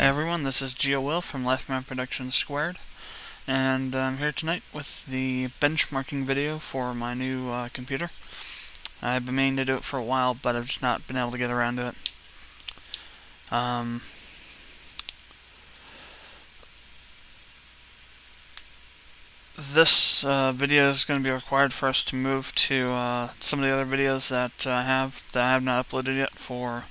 Hey everyone, this is GeoWill from Lifeman Productions Squared, and I'm here tonight with the benchmarking video for my new computer. I've been meaning to do it for a while, but I've just not been able to get around to it. This video is going to be required for us to move to some of the other videos that I have not uploaded yet for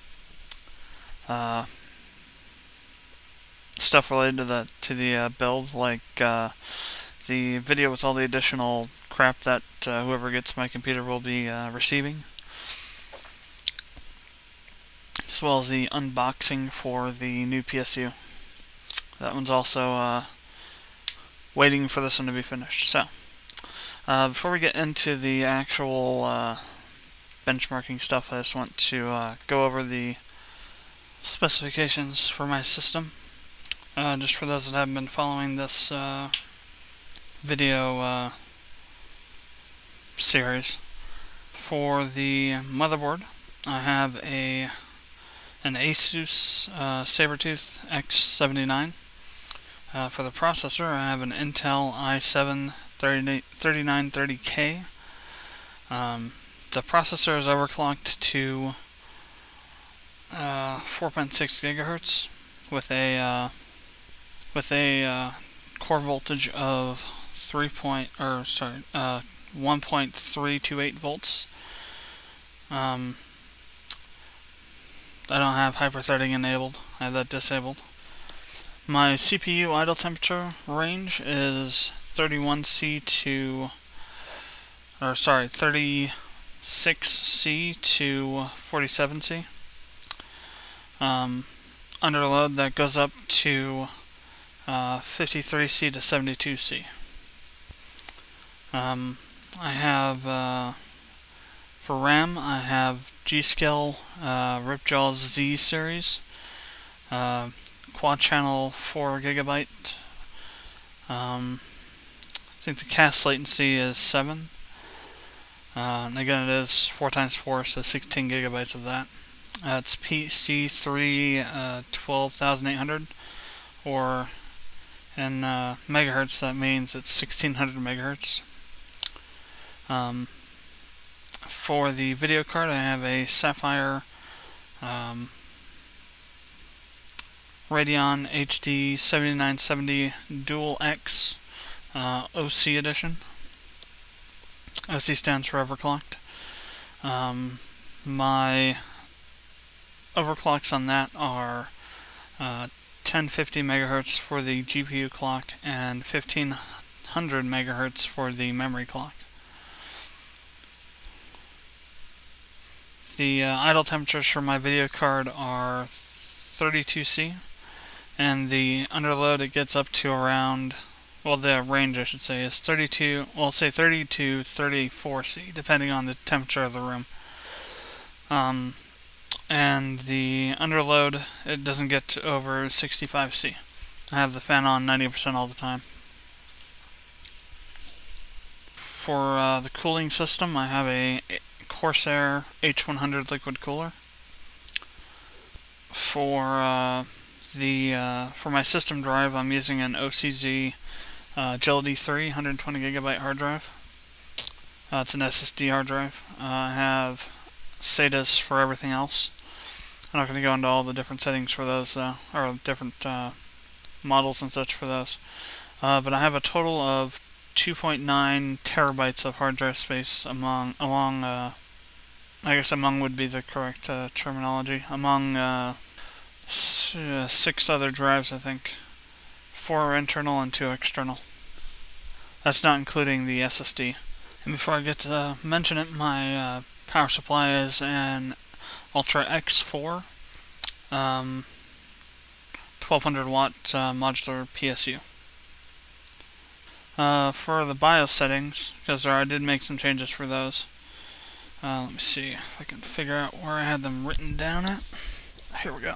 stuff related to the build, like the video with all the additional crap that whoever gets my computer will be receiving, as well as the unboxing for the new PSU. That one's also waiting for this one to be finished. So before we get into the actual benchmarking stuff, I just want to go over the specifications for my system. Just for those that haven't been following this video series. For the motherboard, I have an Asus Sabertooth X79. For the processor, I have an Intel i7 3930K. The processor is overclocked to 4.6 gigahertz with a core voltage of 1.328 volts. I don't have hyperthreading enabled. I have that disabled. My CPU idle temperature range is 36C to 47C. Under load, that goes up to 53C to 72C. I have for RAM, I have G.Skill Ripjaw Z series, quad channel 4GB. I think the cast latency is 7. And again, it is 4x4, so 16 gigabytes of that. It's PC3 12800, or in megahertz, that means it's 1600 megahertz. For the video card, I have a Sapphire Radeon HD 7970 Dual X OC edition. OC stands for overclocked. My overclocks on that are 1050 megahertz for the GPU clock and 1500 megahertz for the memory clock. The idle temperatures for my video card are 32C, and the underload, it gets up to around, well, the range I should say is 30 to 34C, depending on the temperature of the room. And the underload, it doesn't get to over 65C. I have the fan on 90% all the time. For the cooling system, I have a Corsair H100 liquid cooler. For my system drive, I'm using an OCZ Agility 3 120GB hard drive. It's an SSD hard drive. I have SATAs for everything else. I'm not going to go into all the different settings for those, or different models and such for those. But I have a total of 2.9 terabytes of hard drive space I guess among would be the correct terminology, among 6 other drives, I think. 4 internal and 2 external. That's not including the SSD. And before I get to mention it, my power supply is an Ultra X4 1200 watt modular PSU. For the BIOS settings, because I did make some changes for those. Let me see if I can figure out where I had them written down at. Here we go.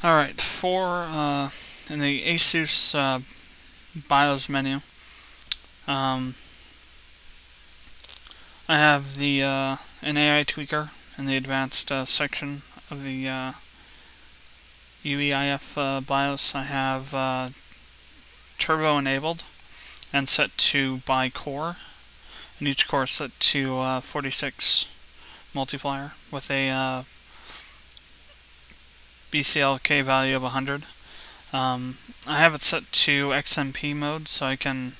Alright, for in the Asus BIOS menu, I have the an AI tweaker in the advanced section of the UEIF BIOS, I have turbo enabled and set to by core, and each core is set to 46 multiplier with a BCLK value of 100. I have it set to XMP mode so I can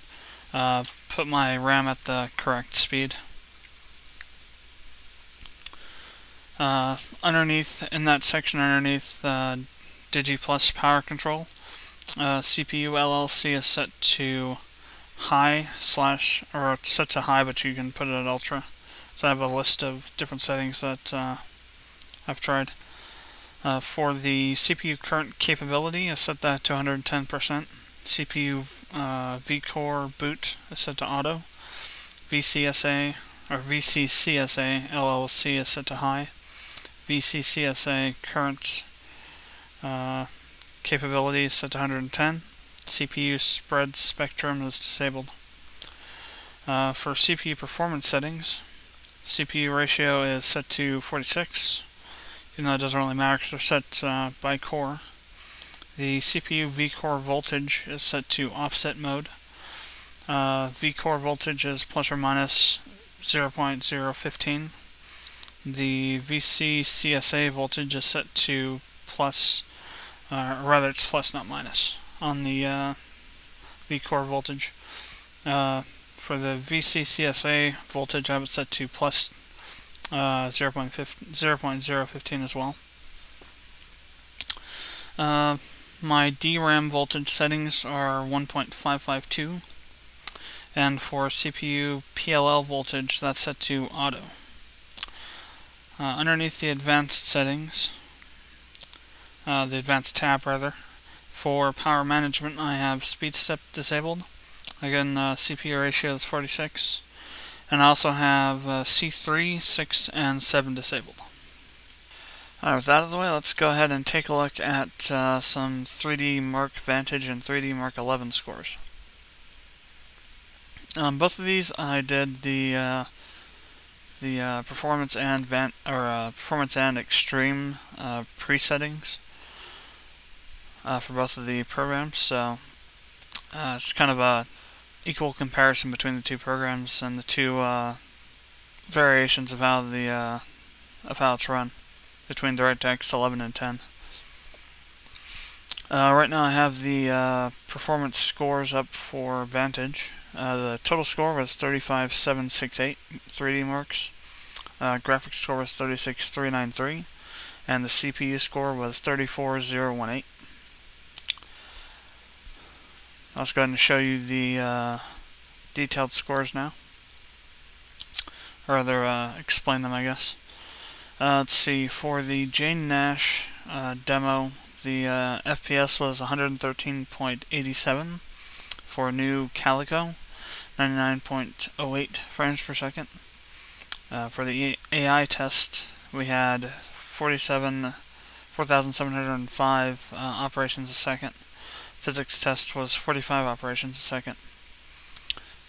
put my RAM at the correct speed. Underneath, in that section underneath DigiPlus power control, CPU LLC is set to high or set to high, but you can put it at ultra. So I have a list of different settings that I've tried. For the CPU current capability, I set that to 110%. CPU vCore boot is set to auto. VCSA or VCCSA LLC is set to high. VCCSA current capability is set to 110. CPU spread spectrum is disabled. For CPU performance settings, CPU ratio is set to 46. Even though it doesn't really matter because they're set by core. The CPU vCore voltage is set to offset mode. vCore voltage is plus or minus 0.015. The VCCSA voltage is set to plus, or rather it's plus not minus on the vCore voltage. For the VCCSA voltage I have it set to plus 0.015 as well. My DRAM voltage settings are 1.552, and for CPU PLL voltage that's set to auto. Underneath the advanced settings, the advanced tab rather, for power management I have speed step disabled. Again, CPU ratio is 46. And I also have C3, 6, and 7 disabled. Alright, with that out of the way, let's go ahead and take a look at some 3D Mark Vantage and 3D Mark 11 scores. Both of these I did the performance and performance and extreme presettings for both of the programs. So it's kind of a equal comparison between the two programs and the two variations of how it's run between DirectX 11 and 10. Right now I have the performance scores up for Vantage. The total score was 35768 3D marks. Graphics score was 36393, and the CPU score was 34018. I'll just go ahead and show you the detailed scores now. Or rather, explain them, I guess. Let's see, for the Jane Nash demo, the FPS was 113.87. For new Calico, 99.08 frames per second. For the AI test, we had 4,705 operations a second. Physics test was 45 operations a second.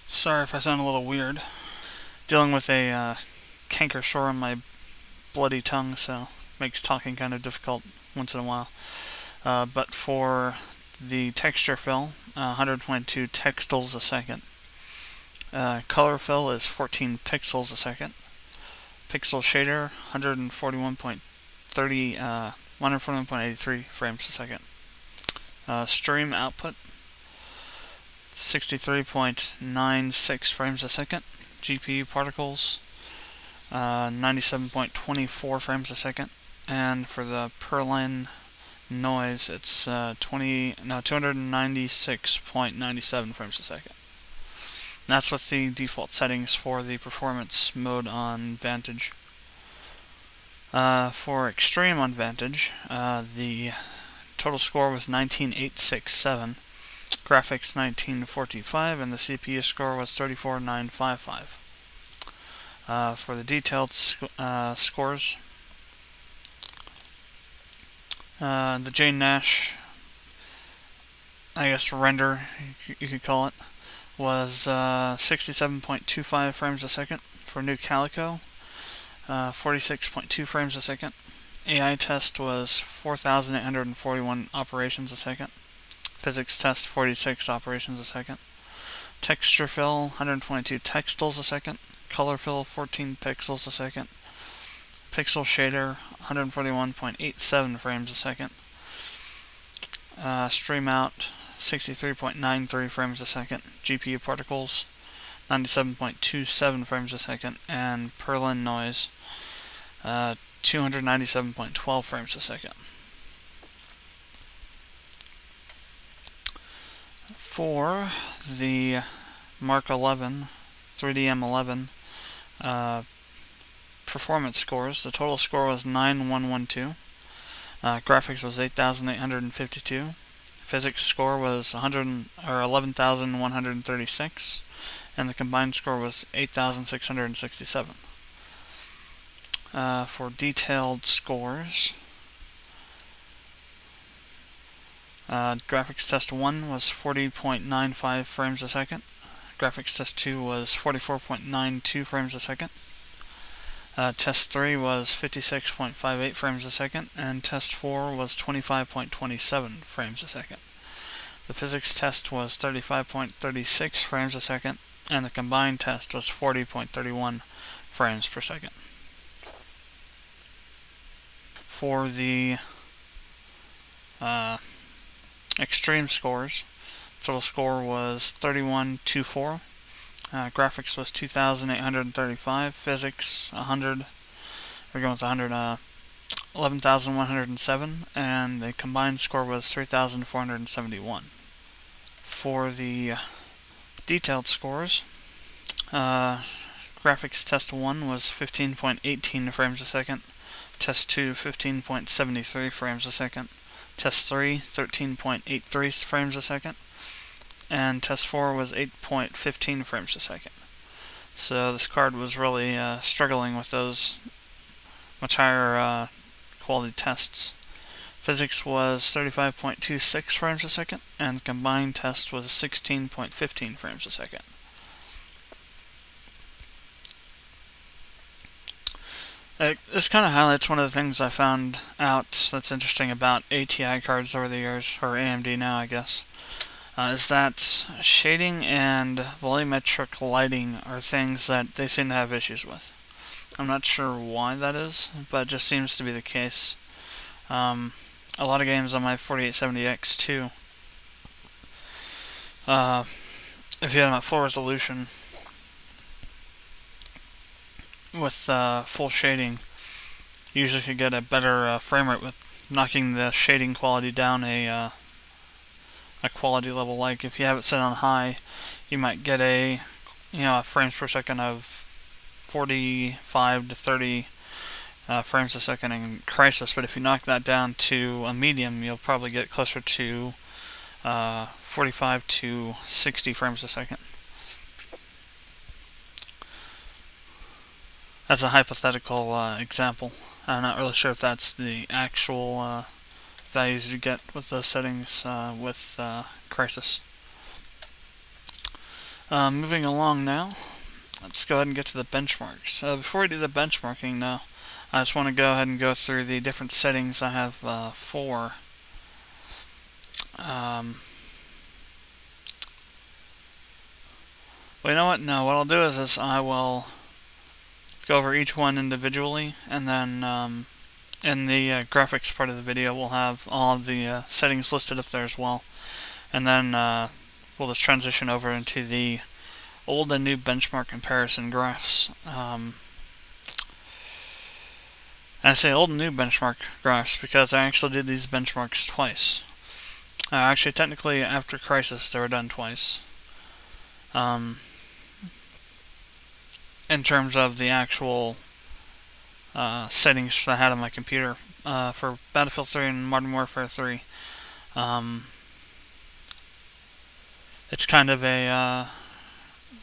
Sorry if I sound a little weird. Dealing with a canker sore on my bloody tongue, so makes talking kind of difficult once in a while. But for the texture fill, 122 textiles a second. Color fill is 14 pixels a second. Pixel shader, 141.83 frames a second. Stream output, 63.96 frames a second. GPU particles, 97.24 frames a second. And for the per line noise, it's 296.97 frames a second. That's with the default settings for the performance mode on Vantage. For extreme on Vantage, the total score was 19867, graphics 19425, and the CPU score was 34955. For the detailed scores, the Jane Nash, I guess render, you could call it, was 67.25 frames a second. For new Calico, 46.2 frames a second. AI test was 4,841 operations a second. Physics test 46 operations a second. Texture fill 122 textiles a second. Color fill 14 pixels a second. Pixel shader 141.87 frames a second. Stream out 63.93 frames a second. GPU particles 97.27 frames a second, and Perlin noise 297.12 frames a second. For the Mark 11 3DM11 performance scores, the total score was 9112. Graphics was 8,852. Physics score was 11,136, and the combined score was 8,667. For detailed scores, graphics test 1 was 40.95 frames a second. Graphics test 2 was 44.92 frames a second. Test 3 was 56.58 frames a second, and test 4 was 25.27 frames a second. The physics test was 35.36 frames a second, and the combined test was 40.31 frames per second. For the extreme scores, total score was 3124. Graphics was 2,835. Physics 100. We're going with 100. 11,107, and the combined score was 3,471. For the detailed scores, graphics test 1 was 15.18 frames a second. Test 2, 15.73 frames a second. Test 3, 13.83 frames a second. And test 4 was 8.15 frames a second. So this card was really struggling with those much higher quality tests. Physics was 35.26 frames a second, and the combined test was 16.15 frames a second. This kind of highlights one of the things I found out that's interesting about ATI cards over the years, or AMD now, I guess. Is that shading and volumetric lighting are things that they seem to have issues with. I'm not sure why that is, but it just seems to be the case. A lot of games on my 4870X too, if you have them at full resolution with full shading, you usually could get a better frame rate with knocking the shading quality down a quality level. Like if you have it set on high, you might get a frames per second of 45 to 30 frames a second in Crysis, but if you knock that down to a medium, you'll probably get closer to 45 to 60 frames a second. As a hypothetical example, I'm not really sure if that's the actual values you get with those settings with Crysis. Moving along now, let's go ahead and get to the benchmarks. Before we do the benchmarking now, I just want to go ahead and go through the different settings I have for well, you know what? No, what I'll do is I will go over each one individually, and then in the graphics part of the video we'll have all of the settings listed up there as well, and then we'll just transition over into the old and new benchmark comparison graphs. And I say old and new benchmark graphs because I actually did these benchmarks twice. Actually, technically after Crysis they were done twice. In terms of the actual settings that I had on my computer for Battlefield 3 and Modern Warfare 3. It's kind of a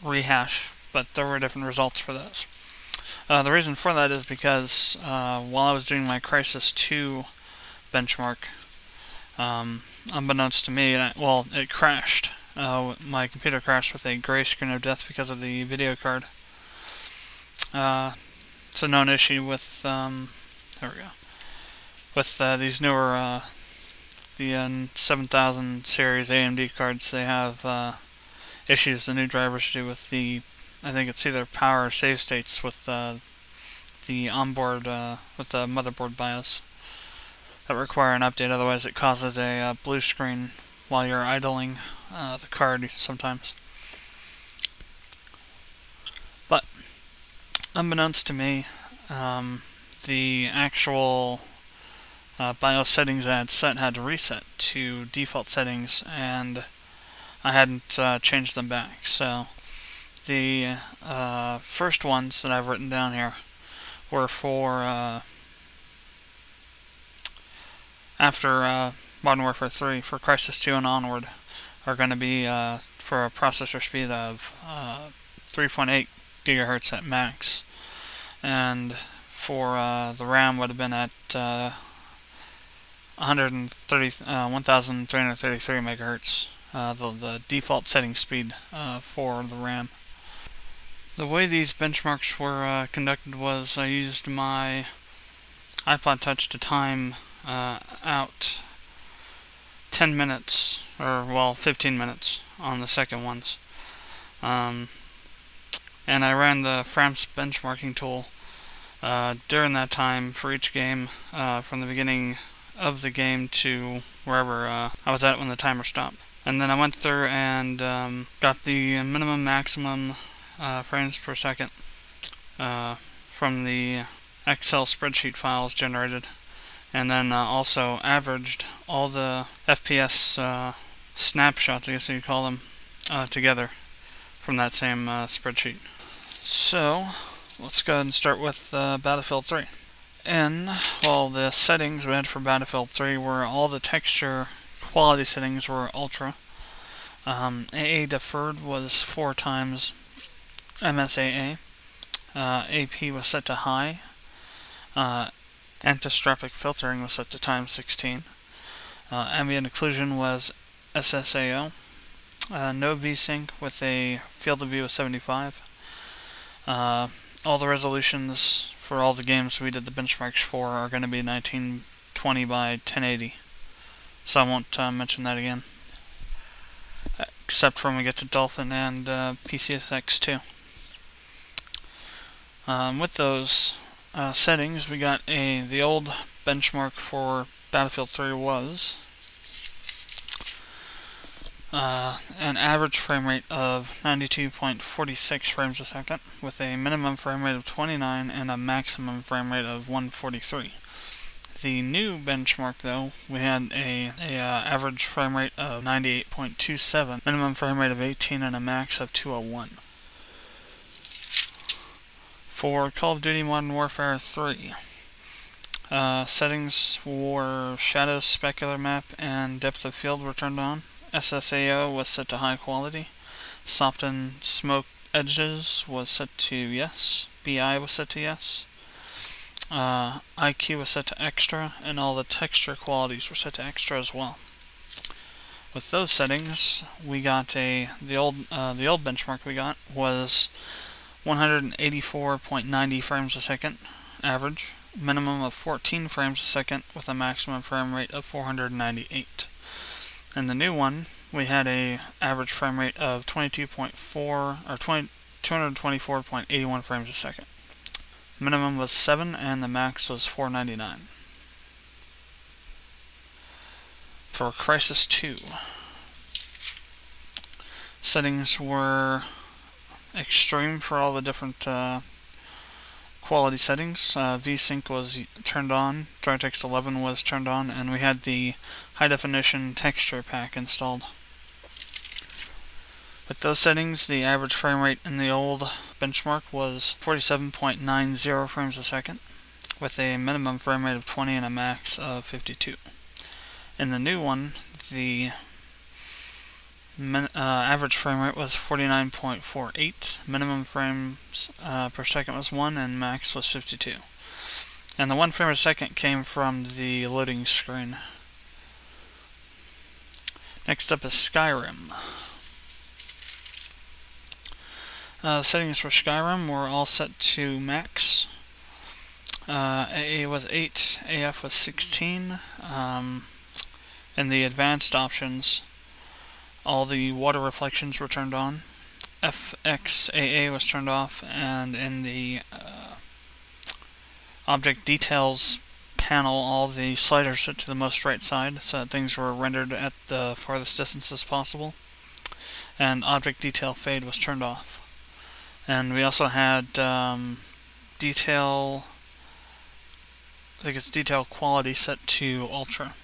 rehash, but there were different results for those. The reason for that is because while I was doing my Crysis 2 benchmark, unbeknownst to me, it crashed. My computer crashed with a gray screen of death because of the video card. it's a known issue with there we go, with these newer the 7000 series AMD cards. They have issues the new drivers do with the, I think it's either power or save states with the onboard with the motherboard BIOS that require an update. Otherwise, it causes a blue screen while you're idling the card sometimes. But unbeknownst to me, the actual BIOS settings I had set had to reset to default settings, and I hadn't changed them back. So the first ones that I've written down here were for after Modern Warfare 3, for Crysis 2 and onward, are going to be for a processor speed of 3.8 gigahertz at max, and for the RAM would have been at 1333 megahertz, the default setting speed for the RAM. The way these benchmarks were conducted was I used my iPod Touch to time out 10 minutes, or well, 15 minutes on the second ones. And I ran the FRAMS benchmarking tool during that time for each game, from the beginning of the game to wherever I was at when the timer stopped. And then I went through and got the minimum maximum frames per second from the Excel spreadsheet files generated, and then also averaged all the FPS snapshots, I guess you could call them, together from that same spreadsheet. So let's go ahead and start with Battlefield 3. The settings we had for Battlefield 3 were all the texture quality settings were ultra. AA deferred was 4 times MSAA. AP was set to high. Antistraphic filtering was set to times 16. Ambient occlusion was SSAO. No VSync with a field of view of 75. All the resolutions for all the games we did the benchmarks for are going to be 1920 by 1080. So I won't mention that again, except for when we get to Dolphin and PCSX2. With those settings, we got the old benchmark for Battlefield 3 was an average frame rate of 92.46 frames a second, with a minimum frame rate of 29 and a maximum frame rate of 143. The new benchmark, though, we had a average frame rate of 98.27, minimum frame rate of 18, and a max of 201. For Call of Duty Modern Warfare 3, settings were Shadows, Specular Map, and Depth of Field were turned on. SSAO was set to high quality. Soften Smoke Edges was set to yes. BI was set to yes. IQ was set to extra, and all the texture qualities were set to extra as well. With those settings, we got the old benchmark we got was 184.90 frames a second average, minimum of 14 frames a second with a maximum frame rate of 498. And the new one, we had a average frame rate of 224.81 frames a second. Minimum was 7 and the max was 499. For Crysis 2, settings were extreme for all the different quality settings. VSync was turned on, DirectX 11 was turned on, and we had the high definition texture pack installed. With those settings, the average frame rate in the old benchmark was 47.90 frames a second, with a minimum frame rate of 20 and a max of 52. In the new one, the average frame rate was 49.48, minimum frames per second was 1, and max was 52. And the 1 frame per second came from the loading screen. Next up is Skyrim. Settings for Skyrim were all set to max. AA was 8, AF was 16. In the advanced options, all the water reflections were turned on. FXAA was turned off, and in the object details panel, all the sliders set to the most right side so that things were rendered at the farthest distances possible. And object detail fade was turned off. And we also had detail quality set to ultra.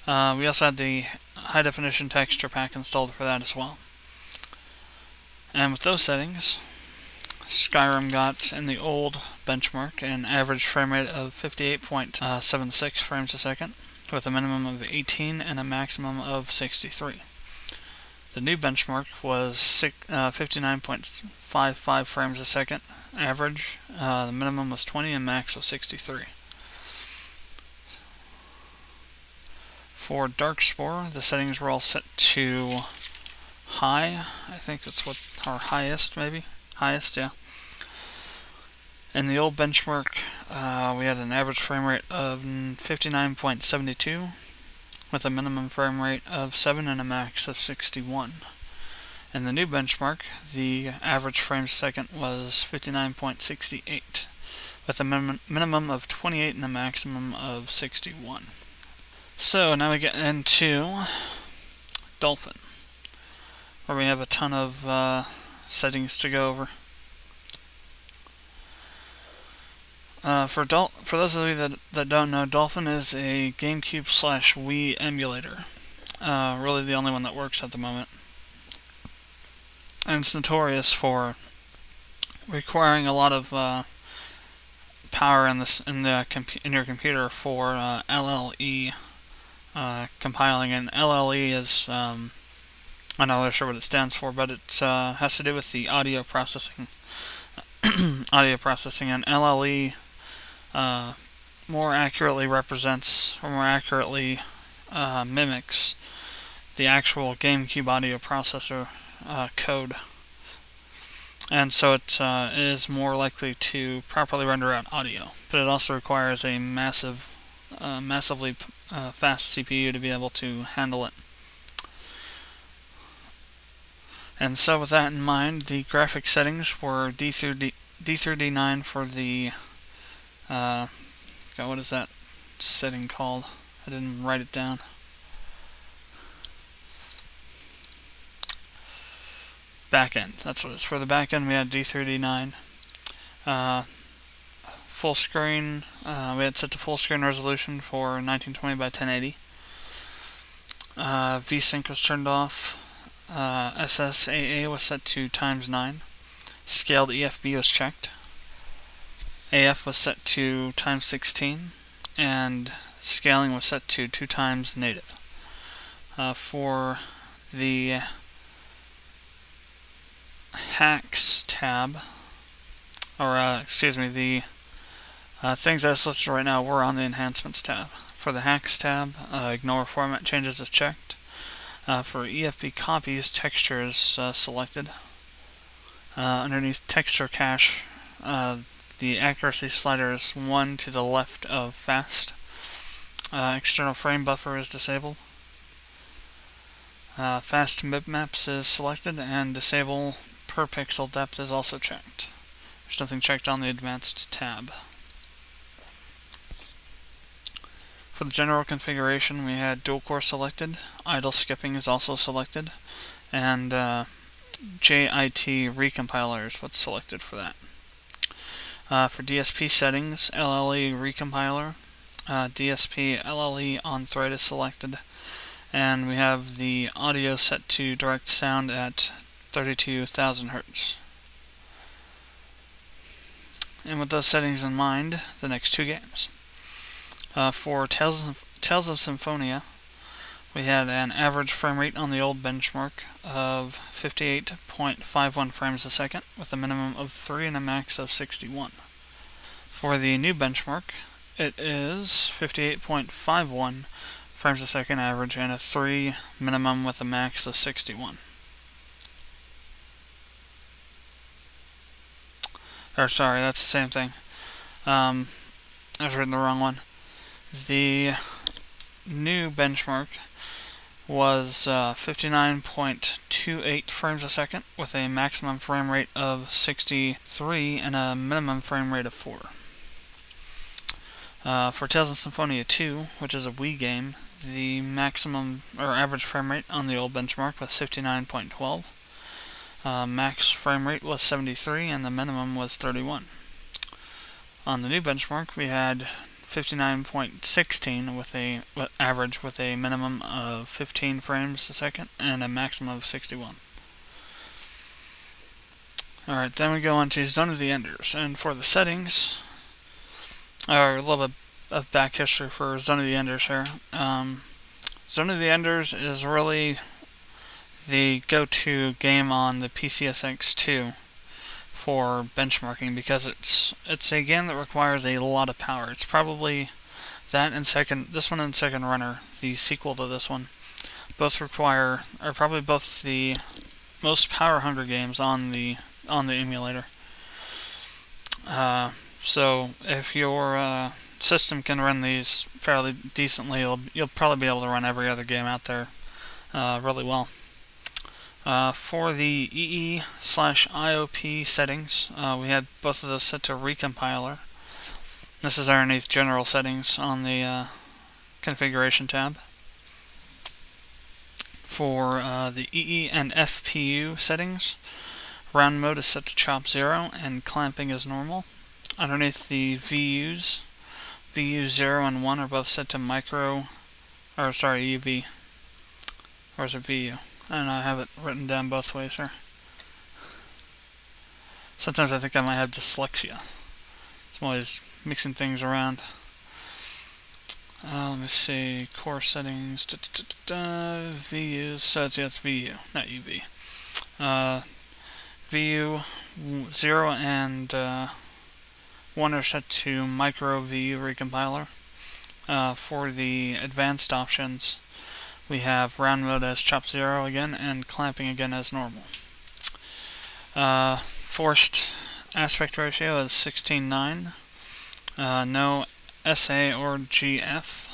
We also had the high definition texture pack installed for that as well. And with those settings, Skyrim got, in the old benchmark, an average frame rate of 58.76 frames a second, with a minimum of 18 and a maximum of 63. The new benchmark was 59.55 frames a second average. The minimum was 20 and max was 63. For Darkspore, the settings were all set to high. I think that's what our highest, maybe? Highest, yeah. In the old benchmark, we had an average frame rate of 59.72 with a minimum frame rate of 7 and a max of 61. In the new benchmark, the average frames a second was 59.68 with a minimum of 28 and a maximum of 61. So now we get into Dolphin, where we have a ton of settings to go over. For those of you that don't know, Dolphin is a GameCube/Wii emulator. Really the only one that works at the moment. And it's notorious for requiring a lot of power in your computer for LLE compiling. And LLE is I'm not really sure what it stands for, but it has to do with the audio processing. And LLE more accurately represents, or more accurately mimics, the actual GameCube audio processor code. And so it is more likely to properly render out audio. But it also requires a massively fast CPU to be able to handle it. And so with that in mind, the graphic settings were D through D9 for the God, what is that setting called? I didn't write it down. Backend, that's what it is. For the backend, we had D through D9. Full screen, we had set to full screen resolution for 1920 by 1080. VSync was turned off. SSAA was set to ×9. Scaled EFB was checked. AF was set to ×16, and scaling was set to 2 times native. For the hacks tab, or the things that's listed right now were on the enhancements tab. For the hacks tab, ignore format changes is checked. For EFB copies, texture is selected. Underneath texture cache, the accuracy slider is 1 to the left of fast. External frame buffer is disabled. Fast bitmaps is selected, and disable per pixel depth is also checked. There's nothing checked on the advanced tab. For the general configuration, we had dual core selected, idle skipping is also selected, and JIT recompiler is what's selected for that. For DSP settings, LLE recompiler, DSP LLE on thread is selected, and we have the audio set to direct sound at 32,000 Hz. And with those settings in mind, the next two games. For Tales of Symphonia, we had an average frame rate on the old benchmark of 58.51 frames a second, with a minimum of 3 and a max of 61. For the new benchmark, it is 58.51 frames a second average and a 3 minimum with a max of 61. Or sorry, that's the same thing. I was reading the wrong one. The new benchmark was 59.28 frames a second with a maximum frame rate of 63 and a minimum frame rate of 4. For Tales of Symphonia 2, which is a Wii game, the maximum or average frame rate on the old benchmark was 59.12. Max frame rate was 73 and the minimum was 31. On the new benchmark, we had 59.16 with a average with a minimum of 15 frames a second and a maximum of 61. Alright, then we go on to Zone of the Enders, and for the settings, or a little bit of back history for Zone of the Enders here. Zone of the Enders is really the go-to game on the PCSX2 for benchmarking because it's a game that requires a lot of power. It's probably that and this one and Second Runner, the sequel to this one, both are probably both the most power-hungry games on the emulator. So if your system can run these fairly decently, you'll probably be able to run every other game out there really well. For the EE/IOP settings, we had both of those set to recompiler. This is underneath general settings on the configuration tab. For the EE and FPU settings, round mode is set to chop 0 and clamping is normal. Underneath the VUs, VU 0 and 1 are both set to EV. Or is it VU? And I have it written down both ways here. Sometimes I think I might have dyslexia. I'm always mixing things around. Let me see. Core settings. VUs. So it's VU, not UV. VU 0 and 1 are set to micro VU recompiler. For the advanced options, we have round mode as chop 0 again and clamping again as normal. Forced aspect ratio is 16:9. No SA or GF.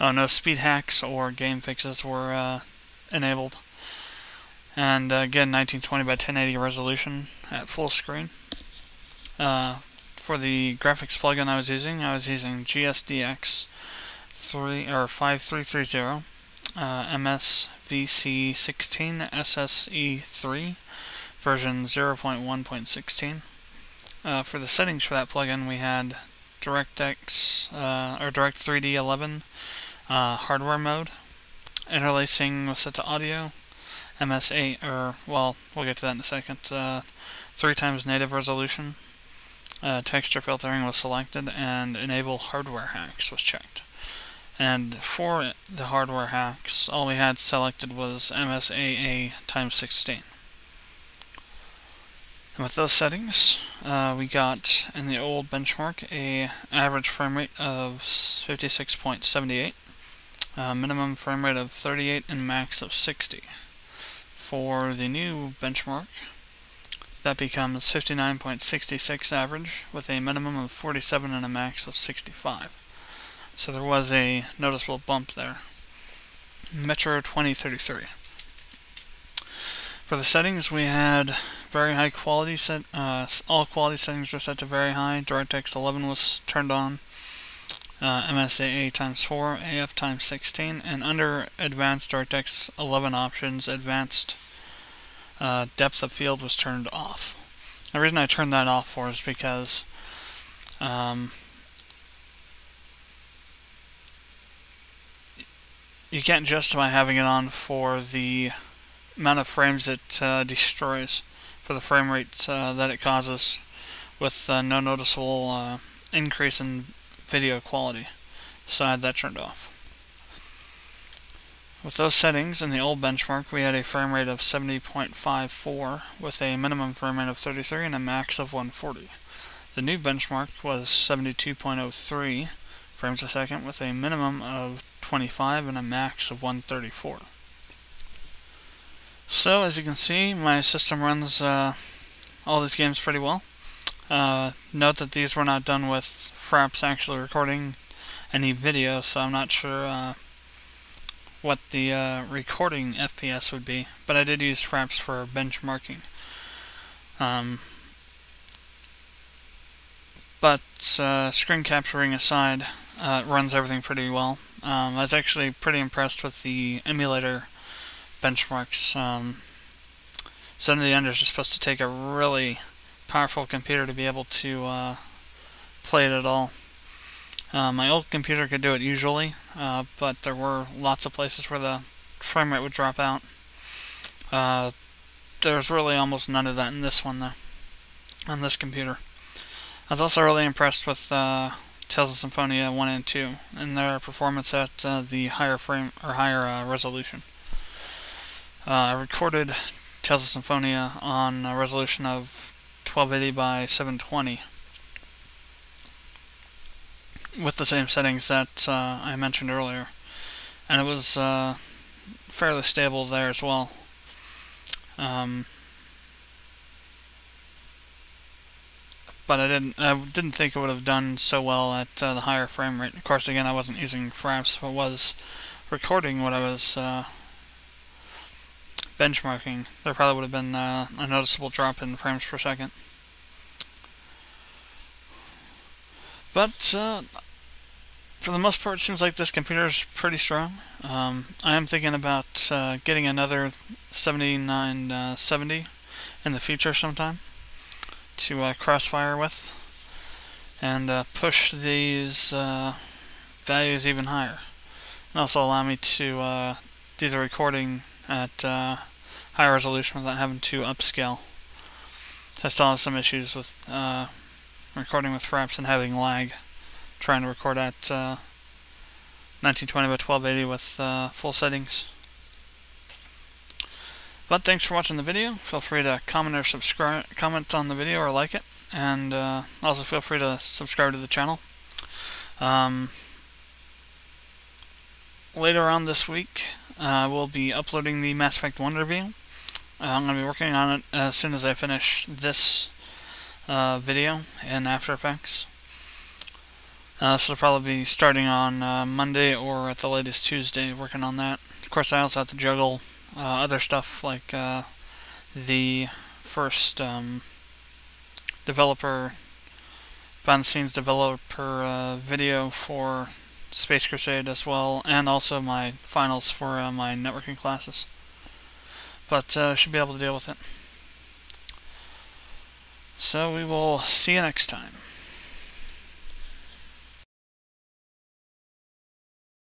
No speed hacks or game fixes were enabled. And again, 1920 by 1080 resolution at full screen. For the graphics plugin I was using GSDX 5330, MSVC16 SSE3, version 0.1.16. For the settings for that plugin, we had DirectX or Direct3D11 hardware mode. Interlacing was set to audio. MS8, we'll get to that in a second. 3x native resolution. Texture filtering was selected, and enable hardware hacks was checked. And for the hardware hacks, all we had selected was MSAA times 16. And with those settings, we got in the old benchmark a average frame rate of 56.78, minimum frame rate of 38, and max of 60. For the new benchmark, that becomes 59.66 average with a minimum of 47 and a max of 65. So there was a noticeable bump there. Metro 2033. For the settings, we had very high quality set. All quality settings were set to very high. DirectX 11 was turned on. MSAA times 4, AF times 16, and under advanced DirectX 11 options, advanced depth of field was turned off. The reason I turned that off for is because you can't justify having it on for the amount of frames it destroys, for the frame rate that it causes, with no noticeable increase in video quality. So I had that turned off. With those settings, in the old benchmark, we had a frame rate of 70.54 with a minimum frame rate of 33 and a max of 140. The new benchmark was 72.03 frames a second with a minimum of 25 and a max of 134. So, as you can see, my system runs all these games pretty well. Note that these were not done with Fraps actually recording any video, so I'm not sure what the recording FPS would be, but I did use Fraps for benchmarking. But screen capturing aside, it runs everything pretty well. I was actually pretty impressed with the emulator benchmarks. Some of the enders are supposed to take a really powerful computer to be able to play it at all. My old computer could do it usually, but there were lots of places where the frame rate would drop out. There's really almost none of that in this one though, on this computer. I was also really impressed with Tales of Symphonia 1 and 2 and their performance at the higher resolution. I recorded Tales of Symphonia on a resolution of 1280 by 720 with the same settings that I mentioned earlier, and it was fairly stable there as well. But I didn't think it would have done so well at the higher frame rate. Of course, again, I wasn't using fraps, so it was recording what I was benchmarking. There probably would have been a noticeable drop in frames per second. But for the most part, it seems like this computer is pretty strong. I am thinking about getting another 7970 in the future sometime to crossfire with and push these values even higher, and also allow me to do the recording at higher resolution without having to upscale. So I still have some issues with recording with fraps and having lag trying to record at 1920 by 1280 with full settings. But thanks for watching the video. Feel free to comment on the video or like it, and also feel free to subscribe to the channel. Later on this week, we'll be uploading the Mass Effect 1 review. I'm going to be working on it as soon as I finish this video in After Effects. So it'll probably be starting on Monday or at the latest Tuesday, working on that. Of course, I also have to juggle other stuff like the first developer, behind-the-scenes developer video for Space Crusade as well, and also my finals for my networking classes. But should be able to deal with it. So we will see you next time.